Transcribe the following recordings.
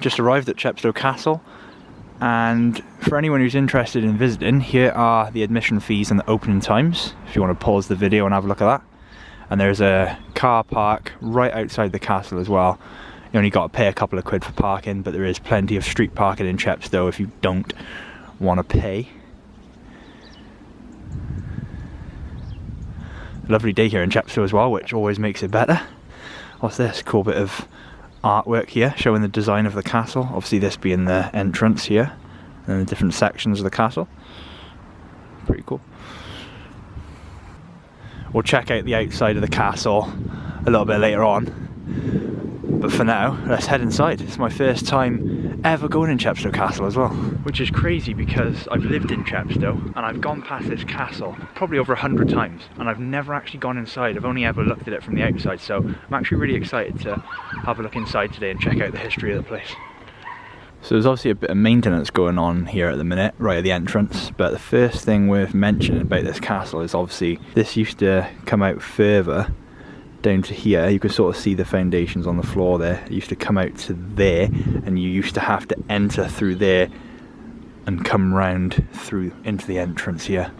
just arrived at Chepstow Castle, and for anyone who's interested in visiting, here are the admission fees and the opening times, if you want to pause the video and have a look at that. And there's a car park right outside the castle as well. You only got to pay a couple of quid for parking, but there is plenty of street parking in Chepstow if you don't want to pay. Lovely day here in Chepstow as well, which always makes it better. What's this? Cool bit of artwork here showing the design of the castle. Obviously this being the entrance here and the different sections of the castle. Pretty cool. We'll check out the outside of the castle a little bit later on. But for now, let's head inside. It's my first time ever going in Chepstow Castle as well. Which is crazy because I've lived in Chepstow and I've gone past this castle probably over 100 times and I've never actually gone inside. I've only ever looked at it from the outside, so I'm actually really excited to have a look inside today and check out the history of the place. So there's obviously a bit of maintenance going on here at the minute, right at the entrance, but the first thing worth mentioning about this castle is obviously this used to come out further down to here. You can sort of see the foundations on the floor there. It used to come out to there, and you used to have to enter through there and come round through into the entrance here,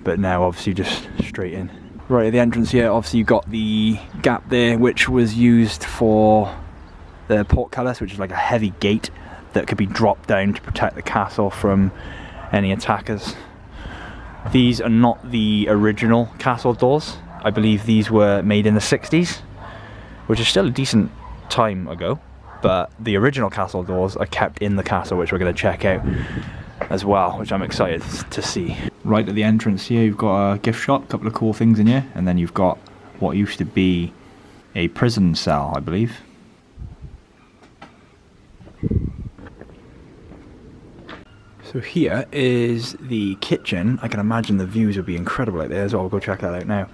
but now obviously just straight in. Right at the entrance here, obviously you've got the gap there, which was used for the portcullis, which is like a heavy gate that could be dropped down to protect the castle from any attackers. These are not the original castle doors. I believe these were made in the 60s, which is still a decent time ago, but the original castle doors are kept in the castle, which we're going to check out as well, which I'm excited to see. Right at the entrance here, you've got a gift shop, a couple of cool things in here, and then you've got what used to be a prison cell, I believe. So here is the kitchen. I can imagine the views would be incredible out there as well. We'll go check that out now.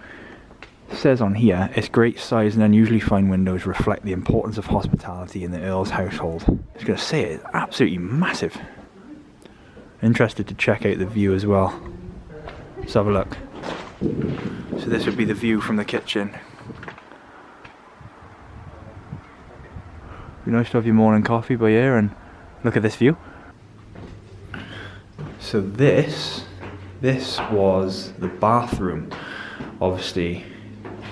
It says on here, its great size and unusually fine windows reflect the importance of hospitality in the Earl's household. I was going to say, it's absolutely massive. Interested to check out the view as well. Let's have a look. So this would be the view from the kitchen. Be nice to have your morning coffee by here and look at this view. So this was the bathroom. Obviously,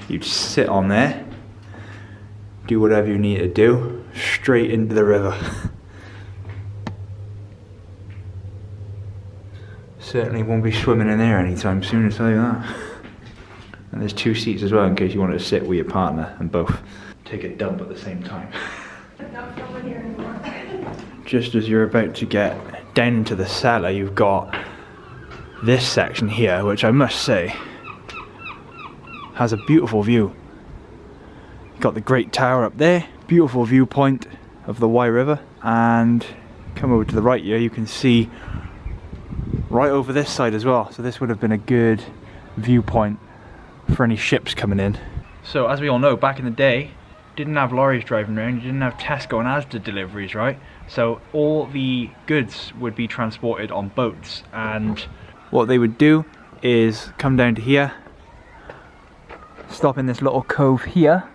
you'd sit on there, do whatever you need to do, straight into the river. Certainly won't be swimming in there anytime soon, I'll tell you that. And there's 2 seats as well in case you wanted to sit with your partner and both take a dump at the same time. Just as you're about to get down into the cellar, you've got this section here, which I must say has a beautiful view. You've got the Great Tower up there, beautiful viewpoint of the Wye River, and come over to the right here, you can see right over this side as well. So this would have been a good viewpoint for any ships coming in. So as we all know, back in the day, didn't have lorries driving around, you didn't have Tesco and Asda deliveries, right? So all the goods would be transported on boats, and what they would do is come down to here, stop in this little cove here,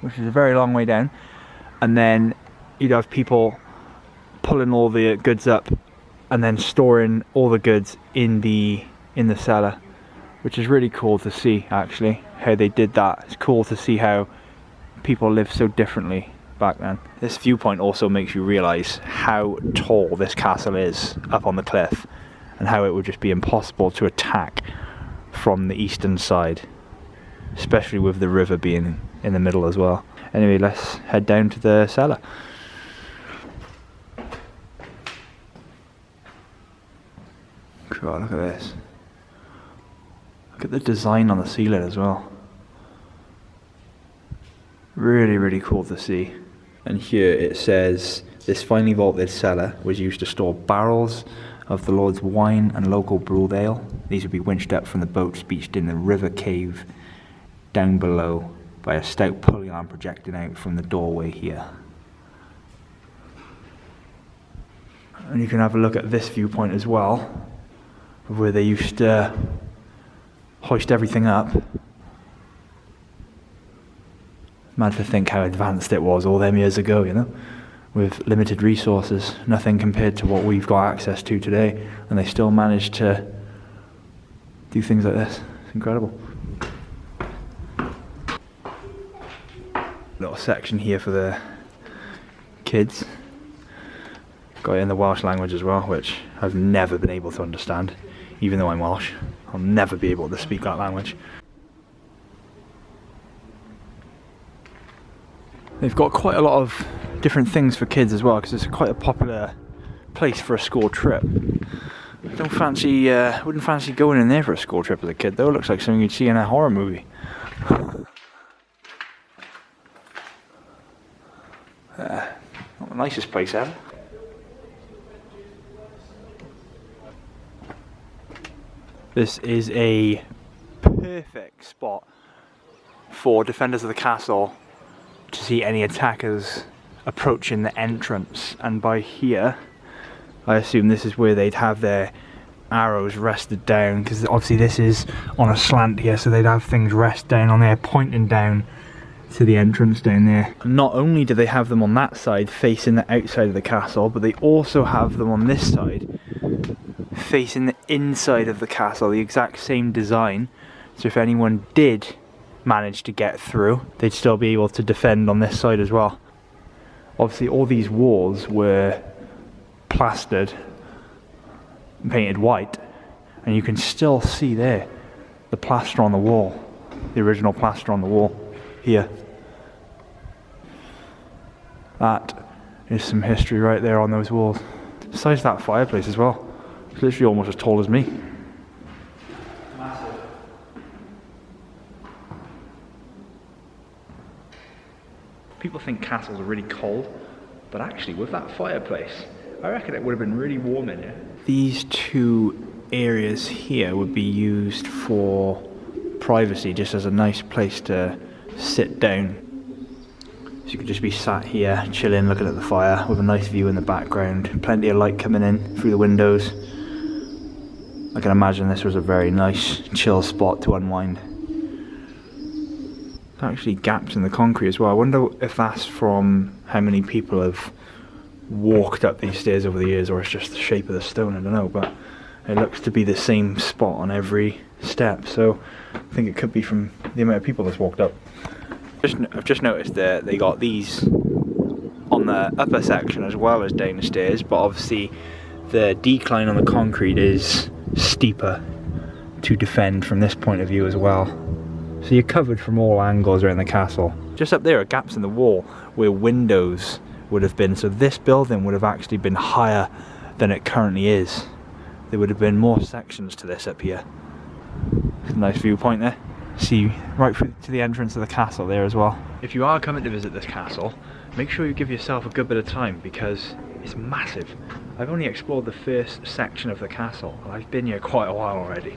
which is a very long way down, and then you'd have people pulling all the goods up and then storing all the goods in the cellar, which is really cool to see actually, how they did that. It's cool to see how people lived so differently back then. This viewpoint also makes you realise how tall this castle is up on the cliff and how it would just be impossible to attack from the eastern side, especially with the river being in the middle as well. Anyway, let's head down to the cellar. God, look at this. Look at the design on the ceiling as well. Really, really cool to see. And here it says, this finely vaulted cellar was used to store barrels of the Lord's wine and local brewed ale. These would be winched up from the boats beached in the river cave down below by a stout pulley arm projecting out from the doorway here. And you can have a look at this viewpoint as well, where they used to hoist everything up. Mad to think how advanced it was all them years ago, you know, with limited resources, nothing compared to what we've got access to today, and they still manage to do things like this. It's incredible. Little section here for the kids. Got it in the Welsh language as well, which I've never been able to understand. Even though I'm Welsh, I'll never be able to speak that language. They've got quite a lot of different things for kids as well, because it's quite a popular place for a school trip. I don't fancy, wouldn't fancy going in there for a school trip as a kid though. It looks like something you'd see in a horror movie. Not the nicest place ever. This is a perfect spot for defenders of the castle to see any attackers approaching the entrance, and by here I assume this is where they'd have their arrows rested down, because obviously this is on a slant here, so they'd have things rest down on there pointing down to the entrance down there. Not only do they have them on that side facing the outside of the castle, but they also have them on this side facing the inside of the castle, the exact same design, so if anyone did manage to get through, they'd still be able to defend on this side as well. Obviously all these walls were plastered and painted white, and you can still see there the plaster on the wall, the original plaster on the wall here. That is some history right there on those walls. The size of that fireplace as well. It's literally almost as tall as me. Massive. People think castles are really cold, but actually with that fireplace, I reckon it would have been really warm in here. These two areas here would be used for privacy, just as a nice place to sit down. So you could just be sat here, chilling, looking at the fire, with a nice view in the background, plenty of light coming in through the windows. I can imagine this was a very nice, chill spot to unwind. There's actually gaps in the concrete as well. I wonder if that's from how many people have walked up these stairs over the years, or it's just the shape of the stone, I don't know, but it looks to be the same spot on every step, so I think it could be from the amount of people that's walked up. I've just noticed that they got these on the upper section as well as down the stairs, but obviously the decline on the concrete is steeper to defend from this point of view as well. So you're covered from all angles around the castle. Just up there are gaps in the wall where windows would have been, so this building would have actually been higher than it currently is. There would have been more sections to this up here. It's a nice viewpoint there. See right through to the entrance of the castle there as well. If you are coming to visit this castle, make sure you give yourself a good bit of time, because it's massive. I've only explored the first section of the castle, and I've been here quite a while already.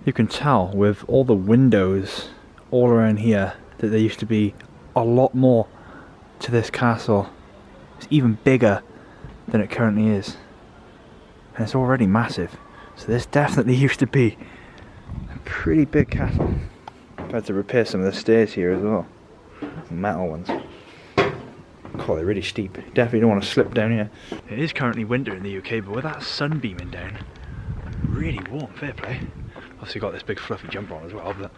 You can tell with all the windows all around here that there used to be a lot more to this castle. It's even bigger than it currently is, and it's already massive, so this definitely used to be a pretty big castle. I've had to repair some of the stairs here as well, metal ones. Oh, they're really steep. Definitely don't want to slip down here. It is currently winter in the UK, but with that sun beaming down, really warm, fair play. Obviously got this big fluffy jumper on as well, but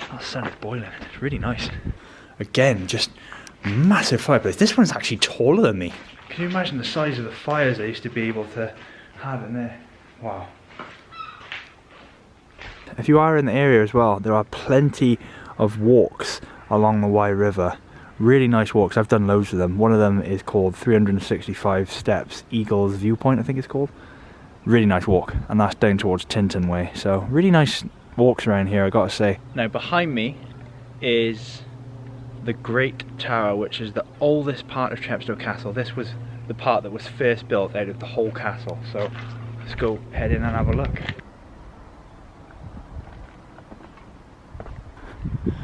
that sun is boiling. It's really nice. Again, just massive fireplace. This one's actually taller than me. Can you imagine the size of the fires I used to be able to have in there? Wow. If you are in the area as well, there are plenty of walks along the Wye River. Really nice walks. I've done loads of them. One of them is called 365 Steps Eagle's Viewpoint, I think it's called. Really nice walk, and that's down towards Tinton Way. So really nice walks around here, I gotta say. Now behind me is the Great Tower, which is the oldest part of Chepstow Castle. This was the part that was first built out of the whole castle. So let's go head in and have a look.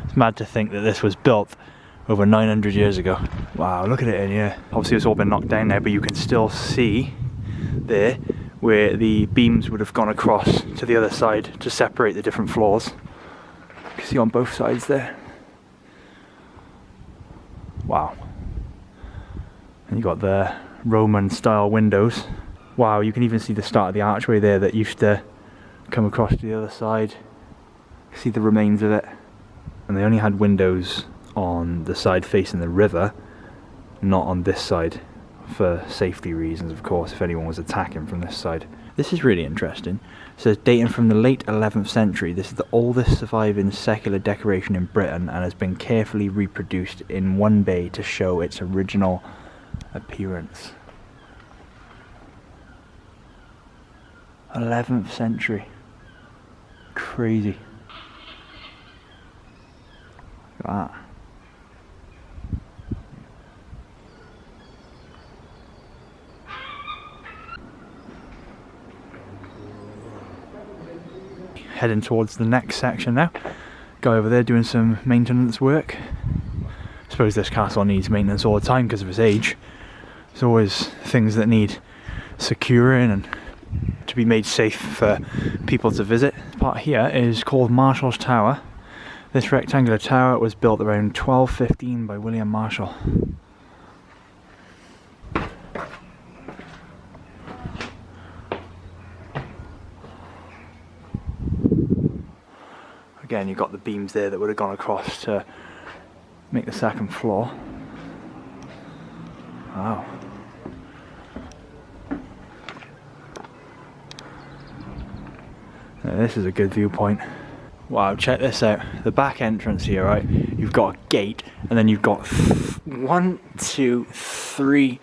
It's mad to think that this was built over 900 years ago. Wow, look at it in here. Obviously it's all been knocked down now, but you can still see there where the beams would have gone across to the other side to separate the different floors. You can see on both sides there. Wow. And you got the Roman style windows. Wow, you can even see the start of the archway there that used to come across to the other side. See the remains of it. And they only had windows on the side facing the river, not on this side, for safety reasons, of course, if anyone was attacking from this side. This is really interesting. It says dating from the late 11th century, this is the oldest surviving secular decoration in Britain and has been carefully reproduced in one bay to show its original appearance. 11th century. Crazy. Look at that. Heading towards the next section now. Guy over there doing some maintenance work. I suppose this castle needs maintenance all the time because of its age. There's always things that need securing and to be made safe for people to visit. This part here is called Marshall's Tower. This rectangular tower was built around 1215 by William Marshall. Again, you've got the beams there that would have gone across to make the second floor. Wow. Now, this is a good viewpoint. Wow, check this out. The back entrance here, right? You've got a gate, and then you've got 1, 2, 3.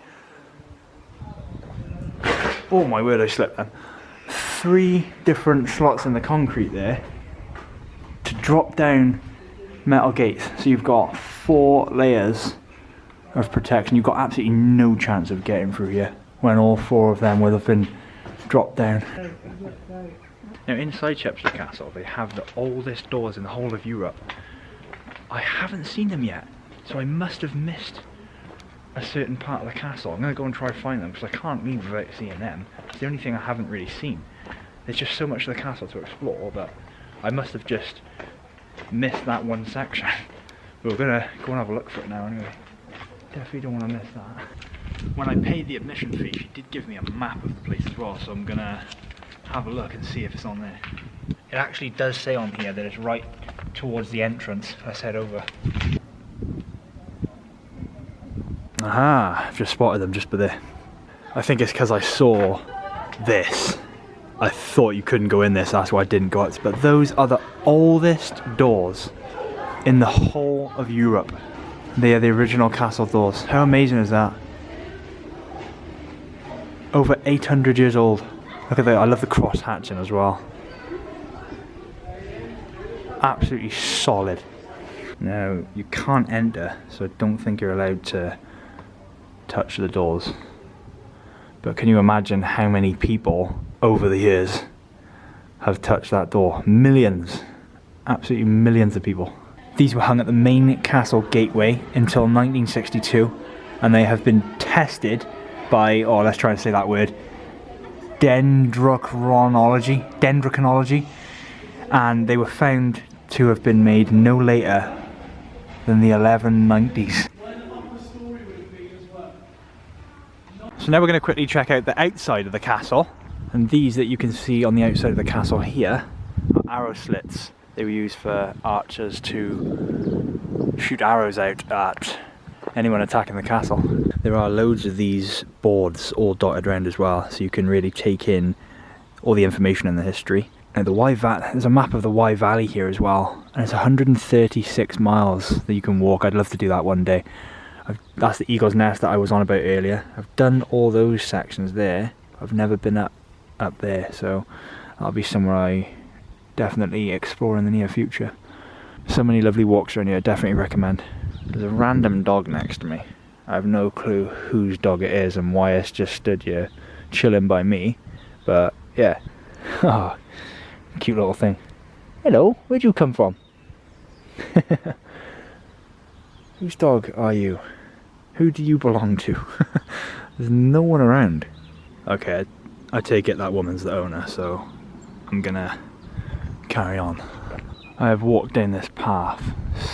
Oh my word, I slipped then. 3 different slots in the concrete there to drop down metal gates. So you've got 4 layers of protection. You've got absolutely no chance of getting through here when all 4 of them would have been dropped down. Now inside Chepstow Castle they have the oldest doors in the whole of Europe. I haven't seen them yet, so I must have missed a certain part of the castle. I'm going to go and try to find them because I can't leave without seeing them. It's the only thing I haven't really seen. There's just so much of the castle to explore that I must have just missed that one section. But we're going to go and have a look for it now anyway. Definitely don't want to miss that. When I paid the admission fee, she did give me a map of the place as well, so I'm going to have a look and see if it's on there. It actually does say on here that it's right towards the entrance. Let's head over. Aha, I've just spotted them just by there. I think it's because I saw this. I thought you couldn't go in this, that's why I didn't go out. But those are the oldest doors in the whole of Europe. They are the original castle doors. How amazing is that? Over 800 years old. Look at that, I love the cross hatching as well. Absolutely solid. Now, you can't enter, so I don't think you're allowed to touch the doors. But can you imagine how many people over the years have touched that door? Millions. Absolutely millions of people. These were hung at the main castle gateway until 1962, and they have been tested by, oh let's try and say that word, dendrochronology, and they were found to have been made no later than the 1190s. So now we're going to quickly check out the outside of the castle, and these that you can see on the outside of the castle here are arrow slits. They were used for archers to shoot arrows out at anyone attacking the castle. There are loads of these boards all dotted around as well, so you can really take in all the information in the history. Now the Wye Valley, there's a map of the Wye Valley here as well, and it's 136 miles that you can walk. I'd love to do that one day. That's the Eagle's Nest that I was on about earlier. I've done all those sections there. I've never been up there, so that'll be somewhere I definitely explore in the near future. So many lovely walks around here, I definitely recommend. There's a random dog next to me. I have no clue whose dog it is and why it's just stood here chilling by me, but yeah. Oh, cute little thing. Hello, where'd you come from? Whose dog are you? Who do you belong to? There's no one around. Okay, I take it that woman's the owner, so I'm gonna carry on. I have walked down this path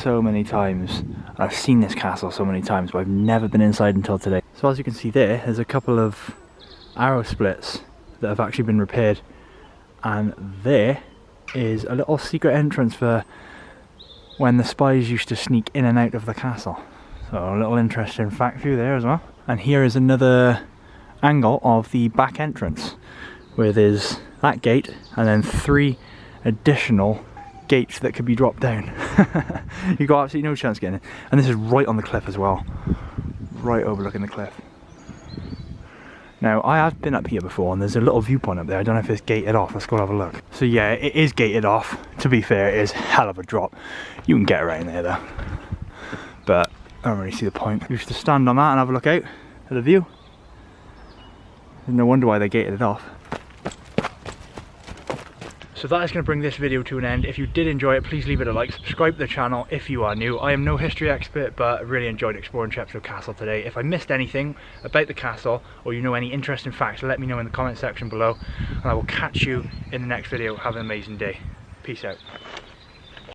so many times, and I've seen this castle so many times, but I've never been inside until today. So as you can see there's a couple of arrow splits that have actually been repaired, and there is a little secret entrance for when the spies used to sneak in and out of the castle. So a little interesting fact for you there as well. And here is another angle of the back entrance, where there's that gate and then 3 additional gates that could be dropped down. You've got absolutely no chance getting in. And this is right on the cliff as well, right overlooking the cliff. Now I have been up here before, and there's a little viewpoint up there. I don't know if it's gated off. Let's go have a look. So yeah, it is gated off. To be fair, it is a hell of a drop. You can get around there though, but I don't really see the point. You used to stand on that and have a look out at the view. There's no wonder why they gated it off. So that is going to bring this video to an end. If you did enjoy it, please leave it a like, subscribe to the channel if you are new. I am no history expert, but I really enjoyed exploring Chepstow Castle today. If I missed anything about the castle, or you know any interesting facts, let me know in the comment section below, and I will catch you in the next video. Have an amazing day. Peace out.